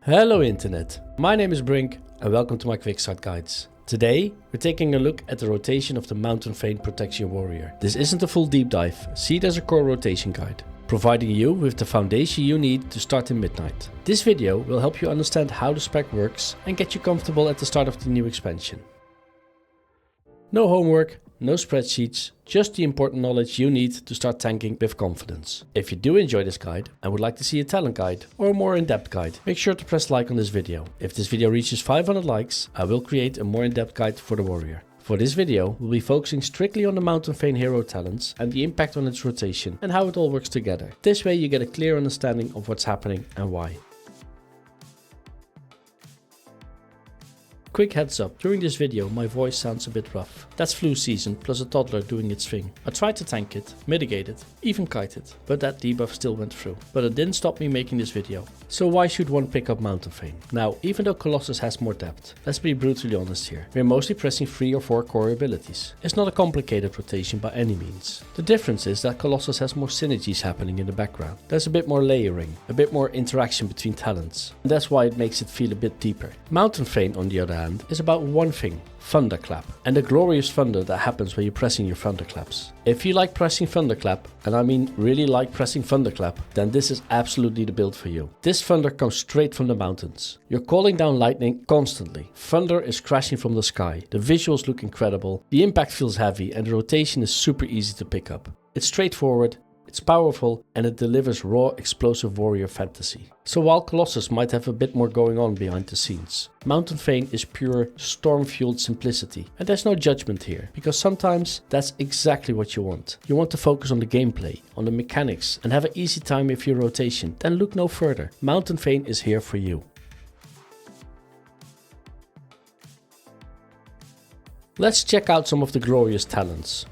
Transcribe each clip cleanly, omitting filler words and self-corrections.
Hello Internet, my name is Brink and welcome to my quick start guides. Today we're taking a look at the rotation of the Mountain Thane Protection Warrior. This isn't a full deep dive, see it as a core rotation guide, providing you with the foundation you need to start in Midnight. This video will help you understand how the spec works and get you comfortable at the start of the new expansion. No homework, no spreadsheets, just the important knowledge you need to start tanking with confidence. If you do enjoy this guide and would like to see a talent guide or a more in-depth guide, make sure to press like on this video. If this video reaches 500 likes, I will create a more in-depth guide for the warrior. For this video, we'll be focusing strictly on the Mountain Thane hero talents and the impact on its rotation and how it all works together. This way you get a clear understanding of what's happening and why. Quick heads up, during this video my voice sounds a bit rough. That's flu season plus a toddler doing its thing. I tried to tank it, mitigate it, even kite it, but that debuff still went through. But it didn't stop me making this video. So why should one pick up Mountain Thane? Now, even though Colossus has more depth, let's be brutally honest here. We're mostly pressing 3 or 4 core abilities. It's not a complicated rotation by any means. The difference is that Colossus has more synergies happening in the background. There's a bit more layering, a bit more interaction between talents. And that's why it makes it feel a bit deeper. Mountain Thane, on the other hand, is about one thing: thunderclap, and the glorious thunder that happens when you're pressing your thunderclaps. If you like pressing thunderclap, and I mean really like pressing thunderclap, then this is absolutely the build for you. This thunder comes straight from the mountains. You're calling down lightning constantly. Thunder is crashing from the sky. The visuals look incredible, the impact feels heavy, and the rotation is super easy to pick up. It's straightforward, it's powerful, and it delivers raw, explosive warrior fantasy. So while Colossus might have a bit more going on behind the scenes, Mountain Thane is pure storm-fueled simplicity. And there's no judgment here, because sometimes that's exactly what you want. You want to focus on the gameplay, on the mechanics, and have an easy time with your rotation, then look no further. Mountain Thane is here for you. Let's check out some of the glorious talents.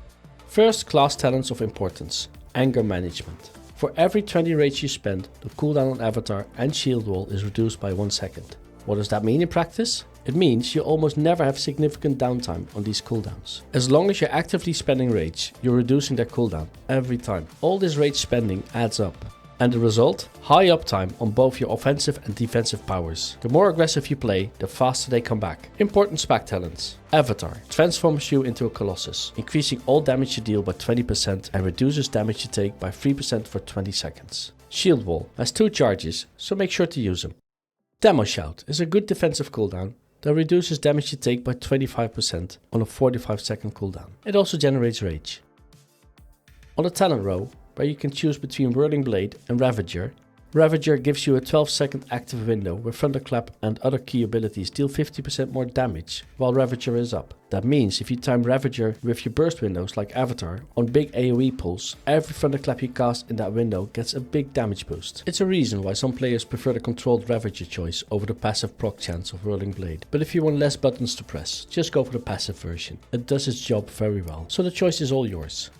First, class talents of importance. Anger management. For every 20 rage you spend, the cooldown on avatar and shield wall is reduced by 1 second. What does that mean in practice? It means you almost never have significant downtime on these cooldowns. As long as you're actively spending rage, you're reducing their cooldown every time. All this rage spending adds up. And the result? High uptime on both your offensive and defensive powers. The more aggressive you play, the faster they come back. Important spec talents. Avatar transforms you into a Colossus, increasing all damage you deal by 20% and reduces damage you take by 3% for 20 seconds. Shield Wall has 2 charges, so make sure to use them. Demo Shout is a good defensive cooldown that reduces damage you take by 25% on a 45-second cooldown. It also generates rage. On the talent row, where you can choose between Whirling Blade and Ravager, Ravager gives you a 12-second active window where Thunderclap and other key abilities deal 50% more damage while Ravager is up. That means if you time Ravager with your burst windows like Avatar on big AoE pulls, every Thunderclap you cast in that window gets a big damage boost. It's a reason why some players prefer the controlled Ravager choice over the passive proc chance of Whirling Blade. But if you want less buttons to press, just go for the passive version. It does its job very well, so the choice is all yours.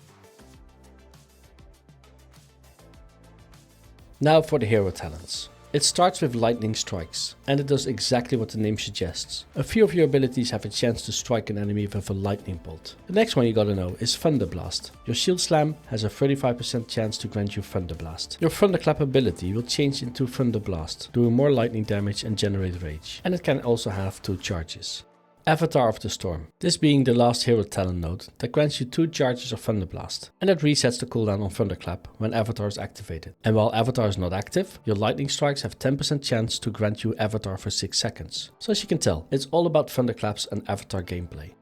Now for the hero talents. It starts with lightning strikes, and it does exactly what the name suggests. A few of your abilities have a chance to strike an enemy with a lightning bolt. The next one you gotta know is Thunder Blast. Your shield slam has a 35% chance to grant you Thunder Blast. Your Thunderclap ability will change into Thunder Blast, doing more lightning damage and generate rage. And it can also have 2 charges. Avatar of the Storm, this being the last hero talent node that grants you 2 charges of Thunder Blast, and it resets the cooldown on Thunderclap when Avatar is activated. And while Avatar is not active, your lightning strikes have 10% chance to grant you Avatar for 6 seconds. So as you can tell, it's all about Thunderclaps and Avatar gameplay.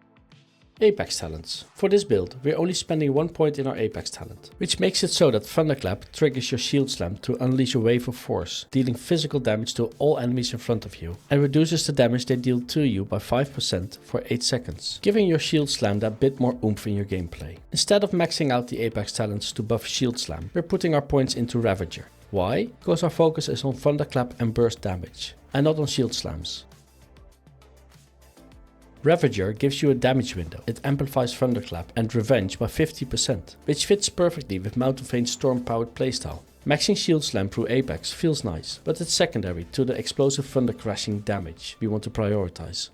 Apex talents. For this build, we're only spending 1 point in our Apex talent, which makes it so that Thunderclap triggers your shield slam to unleash a wave of force, dealing physical damage to all enemies in front of you, and reduces the damage they deal to you by 5% for 8 seconds, giving your shield slam that bit more oomph in your gameplay. Instead of maxing out the Apex talents to buff shield slam, we're putting our points into Ravager. Why? Because our focus is on Thunderclap and burst damage, and not on shield slams. Ravager gives you a damage window. It amplifies Thunderclap and Revenge by 50%, which fits perfectly with Mountain Thane's storm-powered playstyle. Maxing Shield Slam through Apex feels nice, but it's secondary to the explosive thunder crashing damage we want to prioritize.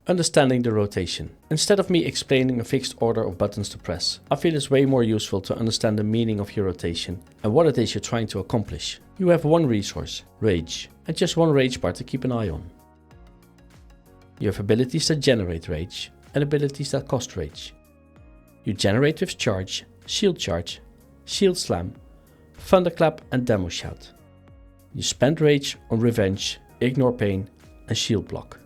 Understanding the rotation. Instead of me explaining a fixed order of buttons to press, I feel it's way more useful to understand the meaning of your rotation and what it is you're trying to accomplish. You have one resource, rage, and just one rage bar to keep an eye on. You have abilities that generate rage and abilities that cost rage. You generate with charge, shield slam, thunderclap and demo shout. You spend rage on revenge, ignore pain and shield block.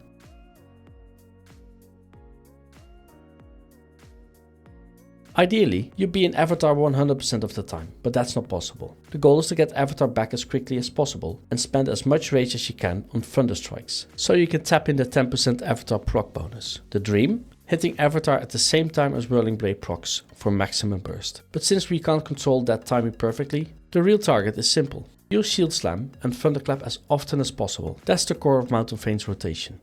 Ideally, you'd be in Avatar 100% of the time, but that's not possible. The goal is to get Avatar back as quickly as possible and spend as much rage as you can on Thunder Strikes, so you can tap in the 10% Avatar proc bonus. The dream? Hitting Avatar at the same time as Whirling Blade procs for maximum burst. But since we can't control that timing perfectly, the real target is simple. Use Shield Slam and Thunderclap as often as possible. That's the core of Mountain Thane's rotation.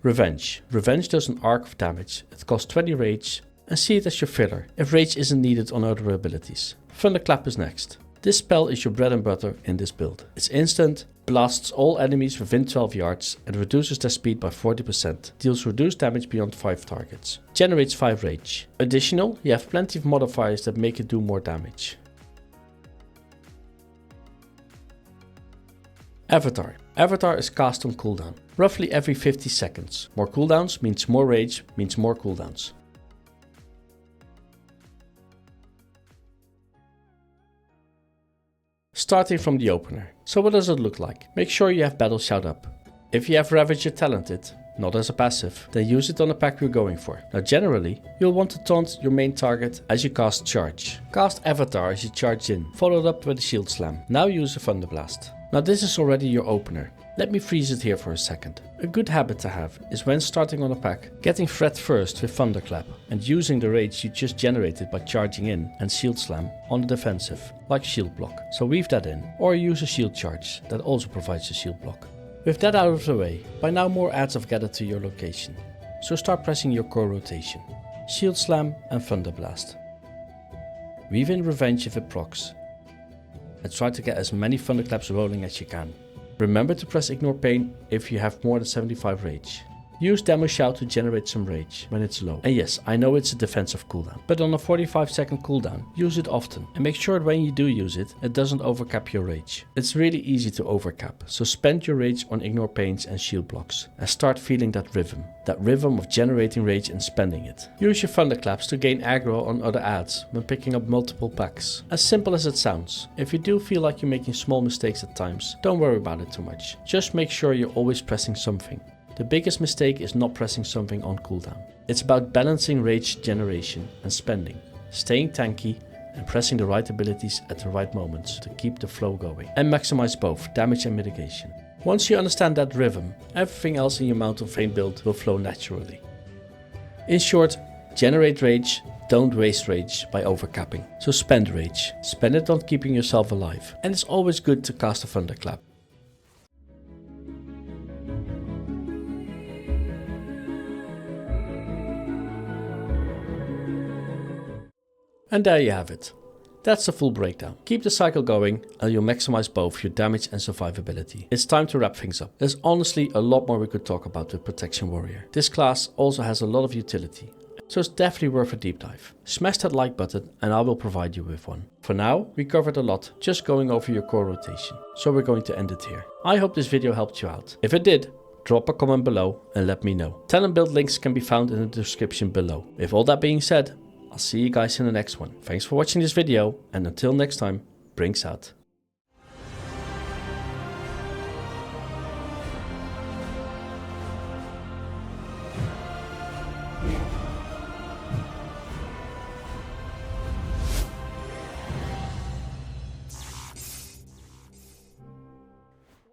Revenge. Revenge does an arc of damage. It costs 20 rage, and see it as your filler if rage isn't needed on other abilities. Thunderclap is next. This spell is your bread and butter in this build. It's instant, blasts all enemies within 12 yards and reduces their speed by 40%, deals reduced damage beyond 5 targets, generates 5 rage. Additional, you have plenty of modifiers that make it do more damage. Avatar. Avatar is cast on cooldown, roughly every 50 seconds. More cooldowns means more rage, means more cooldowns. Starting from the opener. So what does it look like? Make sure you have Battle Shout up. If you have Ravager talented, not as a passive, then use it on the pack you're going for. Now generally, you'll want to taunt your main target as you cast Charge. Cast Avatar as you charge in, followed up with a Shield Slam. Now use a Thunder Blast. Now this is already your opener. Let me freeze it here for a second. A good habit to have is when starting on a pack, getting threat first with Thunderclap and using the rage you just generated by charging in and Shield Slam on the defensive, like Shield Block. So weave that in, or use a Shield Charge that also provides a Shield Block. With that out of the way, by now more adds have gathered to your location. So start pressing your core rotation. Shield Slam and Thunder Blast. Weave in Revenge if it procs. And try to get as many Thunderclaps rolling as you can. Remember to press Ignore Pain if you have more than 75 rage. Use Demo Shout to generate some rage when it's low. And yes, I know it's a defensive cooldown, but on a 45-second cooldown, use it often. And make sure when you do use it, it doesn't overcap your rage. It's really easy to overcap, so spend your rage on Ignore Pains and Shield Blocks. And start feeling that rhythm of generating rage and spending it. Use your Thunderclaps to gain aggro on other adds when picking up multiple packs. As simple as it sounds. If you do feel like you're making small mistakes at times, don't worry about it too much. Just make sure you're always pressing something. The biggest mistake is not pressing something on cooldown. It's about balancing rage generation and spending, staying tanky and pressing the right abilities at the right moments to keep the flow going and maximize both damage and mitigation. Once you understand that rhythm, everything else in your Mountain Thane build will flow naturally. In short, generate rage, don't waste rage by overcapping. So spend rage, spend it on keeping yourself alive. And it's always good to cast a Thunderclap. And there you have it. That's the full breakdown. Keep the cycle going and you'll maximize both your damage and survivability. It's time to wrap things up. There's honestly a lot more we could talk about with Protection Warrior. This class also has a lot of utility, so it's definitely worth a deep dive. Smash that like button and I will provide you with one. For now, we covered a lot just going over your core rotation, so we're going to end it here. I hope this video helped you out. If it did, drop a comment below and let me know. Talent build links can be found in the description below. With all that being said, I'll see you guys in the next one. Thanks for watching this video, and until next time, Brink's out.